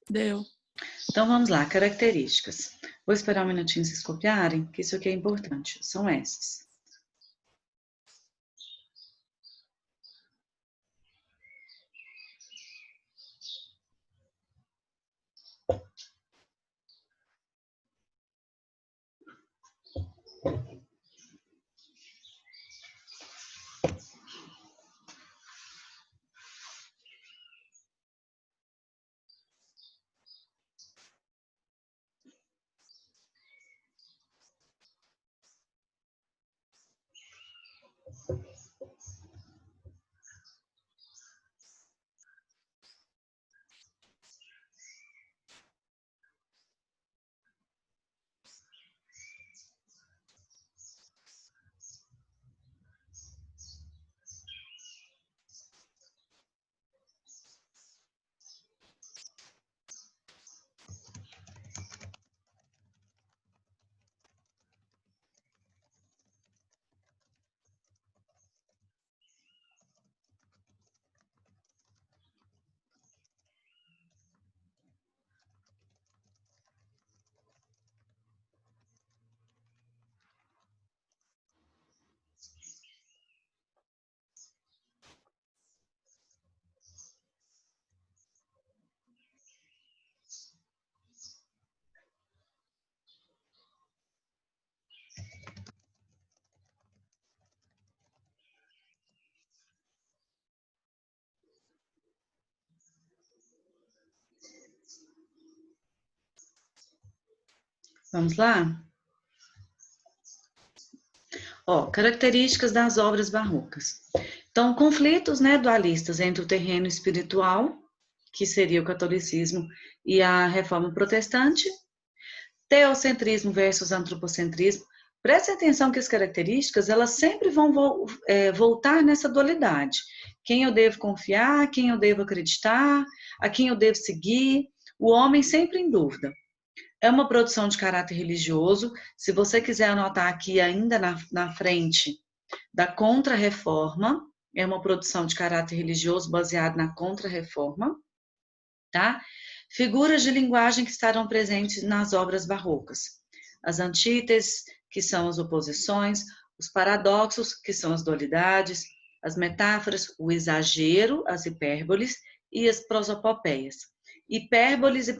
Deu. Então vamos lá, características. Vou esperar um minutinho vocês copiarem, que isso aqui é importante. São essas. Vamos lá? Ó, características das obras barrocas. Então, conflitos, né, dualistas entre o terreno espiritual, que seria o catolicismo, e a reforma protestante, teocentrismo versus antropocentrismo. Preste atenção que as características, elas sempre vão voltar nessa dualidade. Quem eu devo confiar, quem eu devo acreditar, a quem eu devo seguir, o homem sempre em dúvida. É uma produção de caráter religioso. Se você quiser anotar aqui ainda na frente, da Contra-Reforma, é uma produção de caráter religioso baseada na Contra-Reforma, tá? Figuras de linguagem que estarão presentes nas obras barrocas. As antíteses, que são as oposições, os paradoxos, que são as dualidades, as metáforas, o exagero, as hipérboles e as prosopopeias. Hipérboles e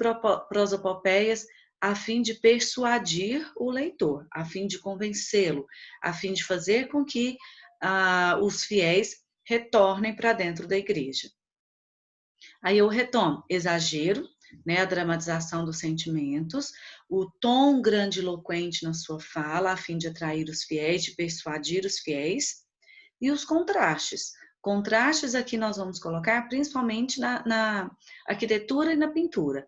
prosopopeias a fim de persuadir o leitor, a fim de convencê-lo, a fim de fazer com que os fiéis retornem para dentro da igreja. Aí eu retomo, exagero, né, a dramatização dos sentimentos, o tom grandiloquente na sua fala, a fim de atrair os fiéis, de persuadir os fiéis, e os contrastes. Contrastes aqui nós vamos colocar principalmente na arquitetura e na pintura.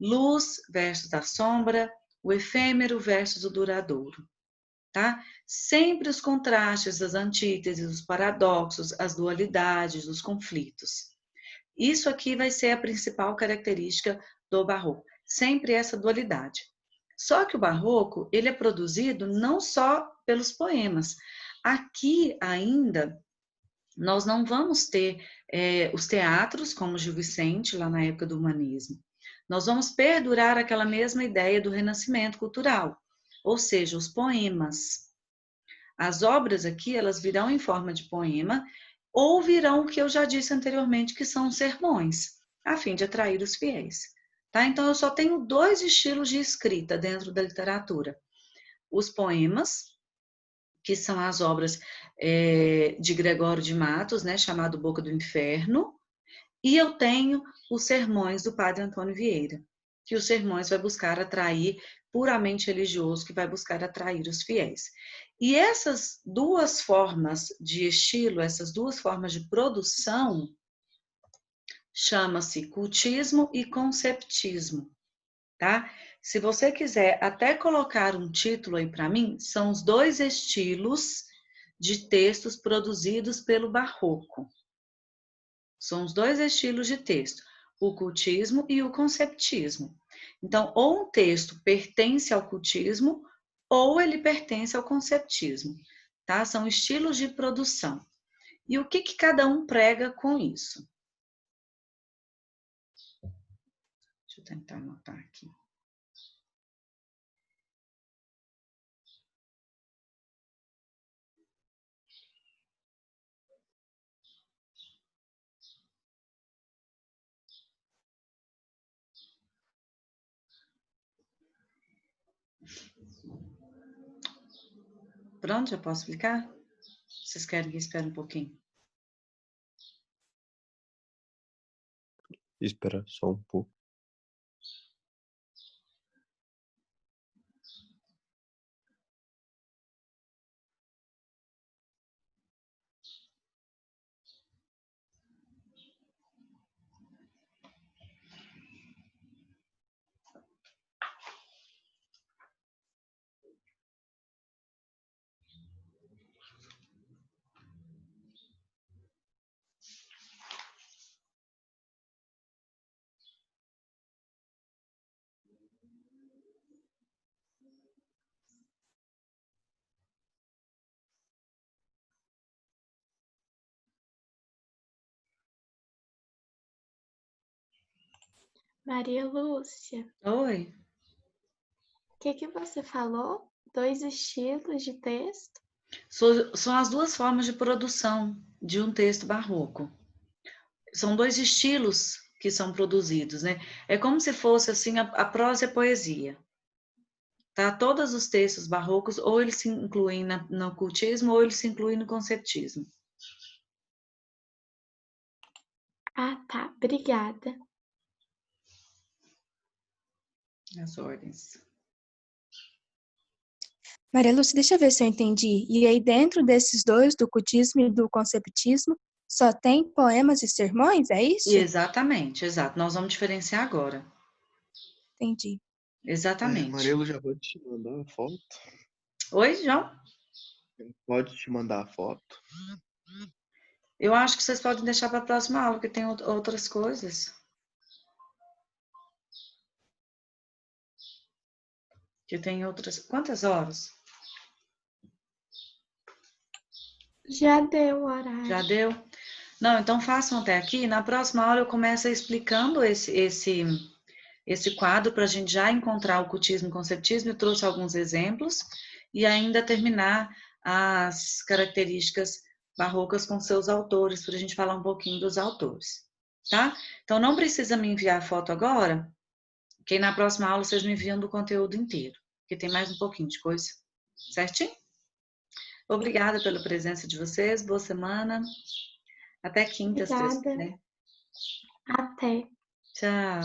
Luz versus a sombra, o efêmero versus o duradouro. Tá? Sempre os contrastes, as antíteses, os paradoxos, as dualidades, os conflitos. Isso aqui vai ser a principal característica do barroco, sempre essa dualidade. Só que o barroco, ele é produzido não só pelos poemas. Aqui ainda, nós não vamos ter os teatros, como Gil Vicente, lá na época do humanismo. Nós vamos perdurar aquela mesma ideia do renascimento cultural, ou seja, os poemas. As obras aqui, elas virão em forma de poema, ou virão o que eu já disse anteriormente, que são sermões, a fim de atrair os fiéis. Tá? Então, eu só tenho dois estilos de escrita dentro da literatura. Os poemas, que são as obras de Gregório de Matos, né, chamado Boca do Inferno, e eu tenho os sermões do Padre Antônio Vieira, que os sermões vai buscar atrair, puramente religioso, que vai buscar atrair os fiéis. E essas duas formas de estilo, essas duas formas de produção, chama-se cultismo e conceptismo, tá? Se você quiser até colocar um título aí para mim, são os dois estilos de textos produzidos pelo Barroco. São os dois estilos de texto, o cultismo e o conceptismo. Então, ou um texto pertence ao cultismo, ou ele pertence ao conceptismo, tá? São estilos de produção. E o que cada um prega com isso? Deixa eu tentar anotar aqui. Pronto, já posso explicar? Vocês querem que eu espere um pouquinho? Espera só um pouco. Maria Lúcia, Oi. o que você falou? 2 estilos de texto? São as duas formas de produção de um texto barroco. São 2 estilos que são produzidos, né? É como se fosse assim a prosa e a poesia. Tá? Todos os textos barrocos, ou eles se incluem no ocultismo, ou eles se incluem no conceptismo. Ah, tá. Obrigada. As ordens. Maria Lúcia, deixa eu ver se eu entendi. E aí, dentro desses dois, do cultismo e do conceptismo, só tem poemas e sermões, é isso? Exatamente, exato. Nós vamos diferenciar agora. Entendi. Exatamente. Marielo, já pode te mandar a foto? Oi, João? Pode te mandar a foto? Eu acho que vocês podem deixar para a próxima aula, porque tem outras coisas. Que tem outras. Quantas horas? Já deu o horário. Já deu? Não, então façam até aqui. Na próxima aula eu começo explicando esse quadro para a gente já encontrar o cultismo e o conceptismo. Eu trouxe alguns exemplos e ainda terminar as características barrocas com seus autores, para a gente falar um pouquinho dos autores, tá? Então não precisa me enviar a foto agora, que na próxima aula vocês me enviam do conteúdo inteiro, que tem mais um pouquinho de coisa, certinho? Obrigada pela presença de vocês, boa semana. Até quinta, se Deus Obrigada. quiser. Até. Tchau.